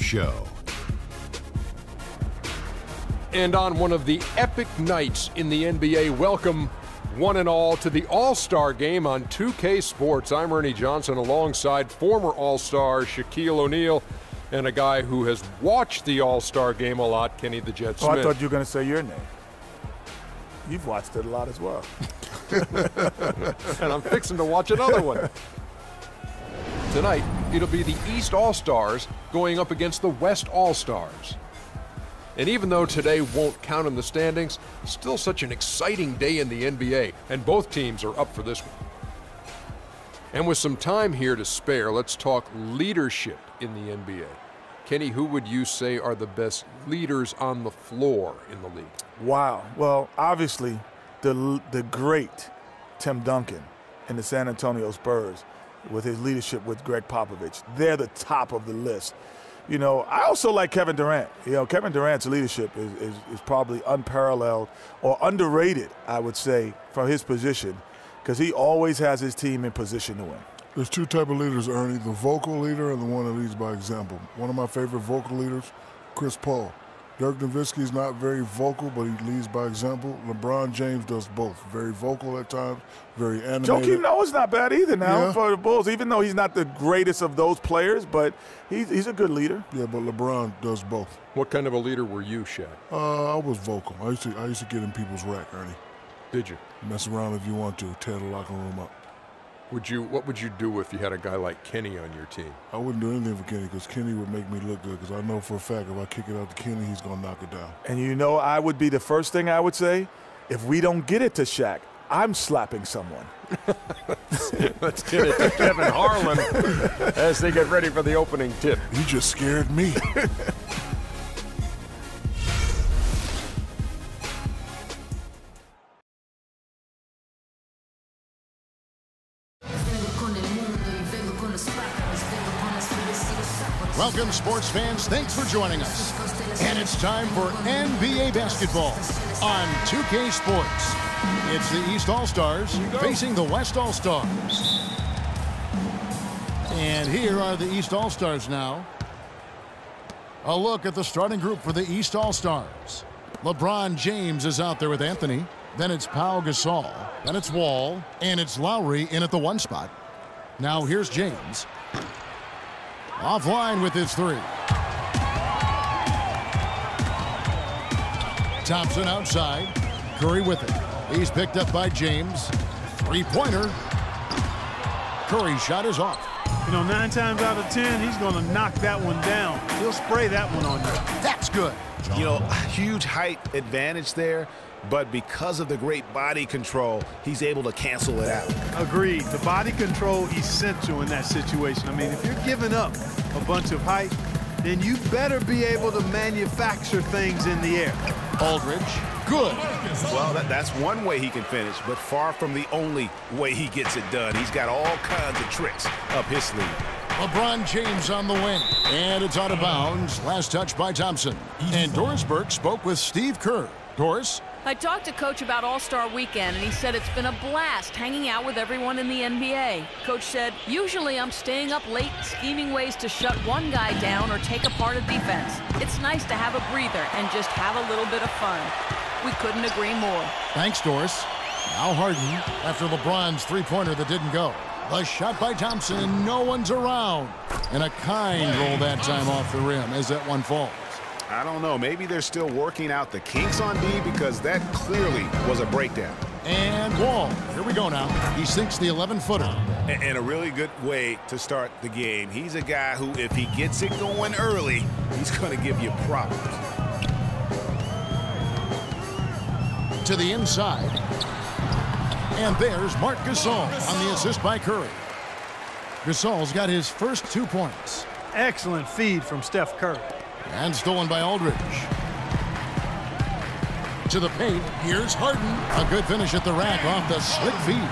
show. And on one of the epic nights in the NBA, welcome one and all to the All-Star Game on 2K Sports. I'm Ernie Johnson alongside former All-Star Shaquille O'Neal and a guy who has watched the All-Star Game a lot, Kenny the Jet Smith. Oh, I thought you were going to say your name. You've watched it a lot as well. And I'm fixing to watch another one. Tonight, it'll be the East All-Stars going up against the West All-Stars. And even though today won't count in the standings, still such an exciting day in the NBA, and both teams are up for this one. And with some time here to spare, let's talk leadership in the NBA. Kenny, who would you say are the best leaders on the floor in the league? Wow. Well, obviously, the great Tim Duncan in the San Antonio Spurs with his leadership with Greg Popovich. They're the top of the list. You know, I also like Kevin Durant. You know, Kevin Durant's leadership is probably unparalleled or underrated, I would say, from his position, because he always has his team in position to win. There's two type of leaders, Ernie, the vocal leader and the one that leads by example. One of my favorite vocal leaders, Chris Paul. Dirk Nowitzki's not very vocal, but he leads by example. LeBron James does both. Very vocal at times, very animated. Joakim Noah's not bad either now for the Bulls, even though he's not the greatest of those players, but he's a good leader. Yeah, but LeBron does both. What kind of a leader were you, Shaq? I was vocal. I used to get in people's rack, Ernie. Did you? Mess around if you want to, tear the locker room up. What would you do if you had a guy like Kenny on your team? I wouldn't do anything for Kenny because Kenny would make me look good because I know for a fact if I kick it out to Kenny, he's going to knock it down. And you know, I would be the first thing I would say, if we don't get it to Shaq, I'm slapping someone. Let's get it to Kevin Harlan as they get ready for the opening tip. You just scared me. Welcome, sports fans. Thanks for joining us. And it's time for NBA basketball on 2K Sports. It's the East All-Stars facing the West All-Stars. And here are the East All-Stars now. A look at the starting group for the East All-Stars. LeBron James is out there with Anthony. Then it's Pau Gasol. Then it's Wall. And it's Lowry in at the 1 spot. Now here's James. Offline with his 3. Thompson outside. Curry with it. He's picked up by James. 3-pointer. Curry's shot is off. You know, 9 times out of 10, he's going to knock that one down. He'll spray that one on you. That's good. You know, huge height advantage there, but because of the great body control, he's able to cancel it out. Agreed. The body control essential in that situation. I mean, if you're giving up a bunch of height, then you better be able to manufacture things in the air. Aldridge, good. Well, that's one way he can finish, but far from the only way he gets it done. He's got all kinds of tricks up his sleeve. LeBron James on the wing, and it's out of bounds. Last touch by Thompson. And Doris Burke spoke with Steve Kerr. Doris? I talked to Coach about All-Star Weekend, and he said it's been a blast hanging out with everyone in the NBA. Coach said, usually I'm staying up late scheming ways to shut one guy down or take apart a defense. It's nice to have a breather and just have a little bit of fun. We couldn't agree more. Thanks, Doris. Now Harden after LeBron's 3-pointer that didn't go. The shot by Thompson, and no one's around. And a kind roll that time off the rim as that one falls. I don't know. Maybe they're still working out the kinks on D because that clearly was a breakdown. And Wall. Here we go now. He sinks the 11-footer. And a really good way to start the game. He's a guy who, if he gets it going early, he's going to give you problems. To the inside. And there's Marc Gasol on the assist by Curry. Gasol's got his first 2 points. Excellent feed from Steph Curry. And stolen by Aldridge. To the paint, here's Harden. A good finish at the rack off the slick feed.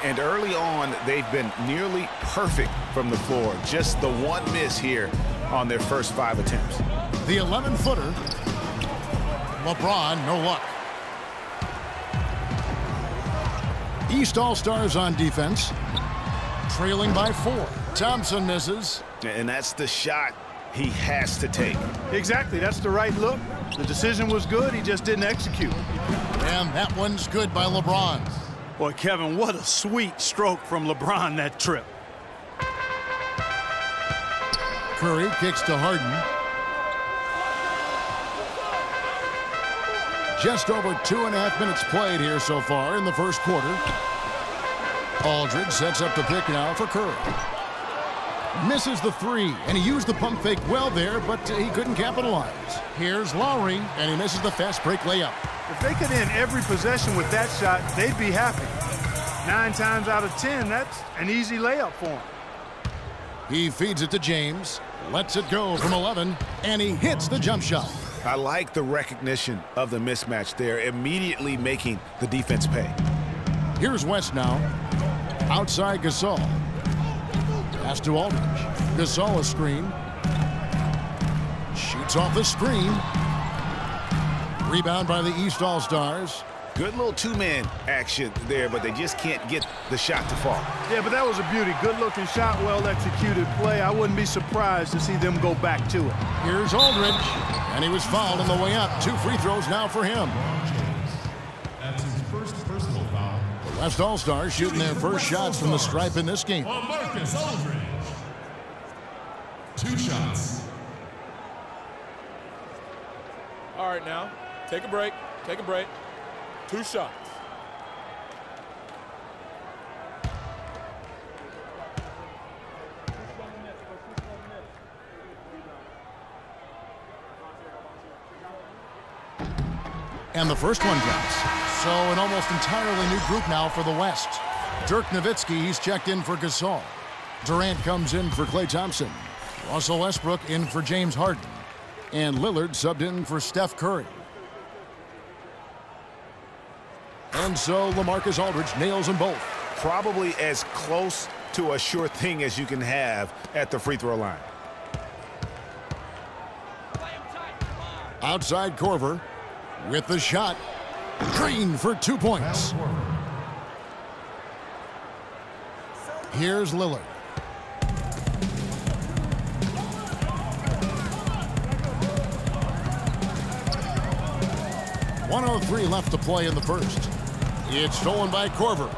And early on, they've been nearly perfect from the floor. Just the one miss here on their first 5 attempts. The 11-footer. LeBron, no luck. East All-Stars on defense. Trailing by 4. Thompson misses. And that's the shot he has to take. Exactly. That's the right look. The decision was good. He just didn't execute. And that one's good by LeBron. Boy, Kevin, what a sweet stroke from LeBron that trip. Curry kicks to Harden. Just over 2.5 minutes played here so far in the first quarter. Aldridge sets up the pick now for Curry. Misses the three, and he used the pump fake well there, but he couldn't capitalize. Here's Lowry, and he misses the fast break layup. If they could end every possession with that shot, they'd be happy. 9 times out of 10, that's an easy layup for him. He feeds it to James, lets it go from 11, and he hits the jump shot. I like the recognition of the mismatch there, immediately making the defense pay. Here's West now. Outside Gasol. Pass to Aldridge. Gasol a screen. Shoots off the screen. Rebound by the East All-Stars. Good little two-man action there, but they just can't get the shot to fall. Yeah, but that was a beauty. Good-looking shot, well-executed play. I wouldn't be surprised to see them go back to it. Here's Aldridge, and he was fouled on the way up. 2 free throws now for him. That's his first personal foul. The West All-Stars shooting their first shots from the stripe in this game. Marcus Aldridge. 2 shots. All right, now, take a break. Take a break. 2 shots. And the first one drops. So an almost entirely new group now for the West. Dirk Nowitzki, he's checked in for Gasol. Durant comes in for Klay Thompson. Russell Westbrook in for James Harden. And Lillard subbed in for Steph Curry. And so LaMarcus Aldridge nails them both. Probably as close to a sure thing as you can have at the free throw line. Outside Korver with the shot. Green for 2 points. Here's Lillard. .103 left to play in the first. It's stolen by Korver.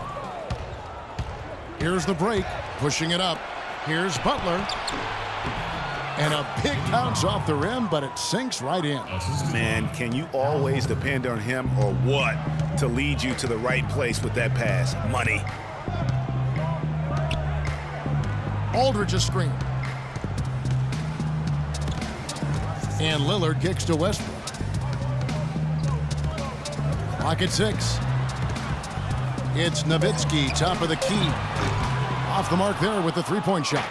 Here's the break, pushing it up. Here's Butler. And a big bounce off the rim, but it sinks right in. Man, can you always depend on him or what to lead you to the right place with that pass? Money. Aldridge a screen. And Lillard kicks to Westbrook. Clock at 6. It's Nowitzki, top of the key. Off the mark there with the three-point shot.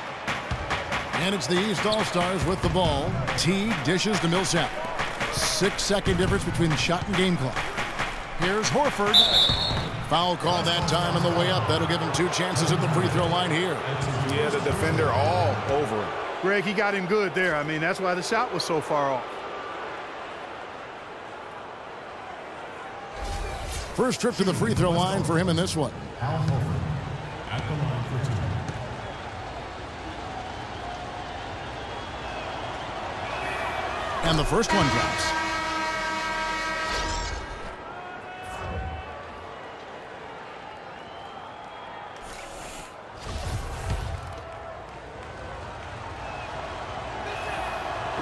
And it's the East All-Stars with the ball. Teague dishes to Millsap. 6-second difference between the shot and game clock. Here's Horford. Foul call that time on the way up. That'll give him 2 chances at the free throw line here. Yeah, the defender all over him. Greg, he got him good there. I mean, that's why the shot was so far off. First trip to the free throw line for him in this one. Al Horford at the line for 2. And the first one drops.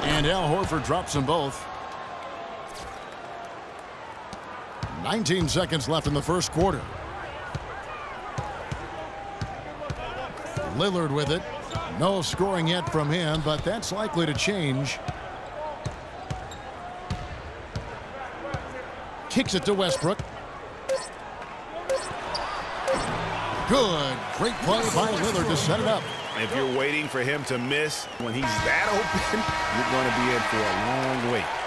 And Al Horford drops them both. 19 seconds left in the first quarter. Lillard with it. No scoring yet from him, but that's likely to change. Kicks it to Westbrook. Good. Great play by Lillard to set it up. If you're waiting for him to miss when he's that open, you're going to be in for a long wait.